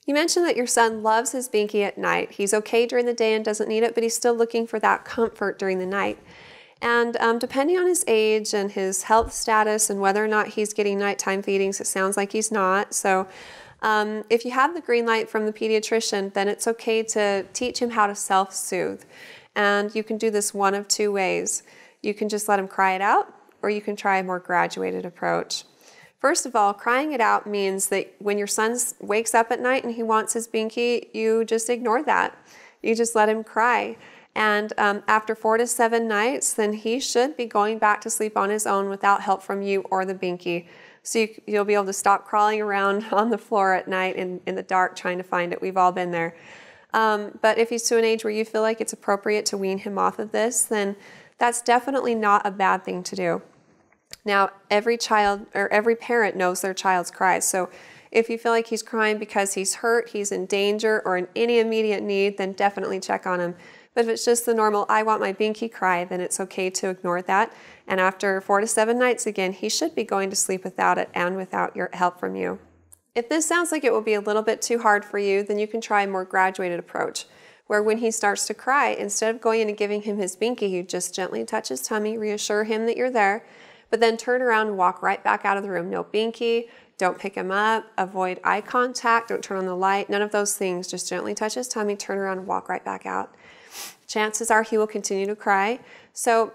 You mentioned that your son loves his binky at night. He's okay during the day and doesn't need it, but he's still looking for that comfort during the night. And depending on his age and his health status and whether or not he's getting nighttime feedings, it sounds like he's not. So if you have the green light from the pediatrician, then it's okay to teach him how to self-soothe. And you can do this one of two ways. You can just let him cry it out, or you can try a more graduated approach. First of all, crying it out means that when your son wakes up at night and he wants his binky, you just ignore that. You just let him cry. And after 4 to 7 nights, then he should be going back to sleep on his own without help from you or the binky. So you'll be able to stop crawling around on the floor at night in the dark trying to find it. We've all been there. But if he's to an age where you feel like it's appropriate to wean him off of this, then that's definitely not a bad thing to do. Now, every child or every parent knows their child's cries. So if you feel like he's crying because he's hurt, he's in danger, or in any immediate need, then definitely check on him. But if it's just the normal, I want my binky cry, then it's okay to ignore that. And after 4 to 7 nights again, he should be going to sleep without it and without your help from you. If this sounds like it will be a little bit too hard for you, then you can try a more graduated approach, where when he starts to cry, instead of going in and giving him his binky, you just gently touch his tummy, reassure him that you're there, but then turn around and walk right back out of the room. No binky, don't pick him up, avoid eye contact, don't turn on the light, none of those things. Just gently touch his tummy, turn around and walk right back out. Chances are he will continue to cry, so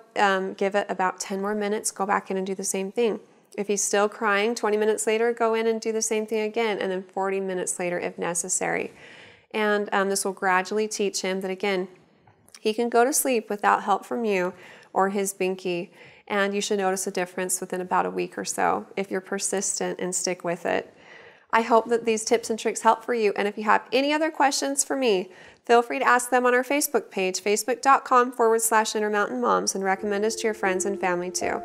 give it about 10 more minutes, go back in and do the same thing. If he's still crying, 20 minutes later, go in and do the same thing again, and then 40 minutes later if necessary. And this will gradually teach him that, again, he can go to sleep without help from you or his binky, and you should notice a difference within about a week or so if you're persistent and stick with it. I hope that these tips and tricks help for you, and if you have any other questions for me, feel free to ask them on our Facebook page, facebook.com/Intermountain Moms, and recommend us to your friends and family too.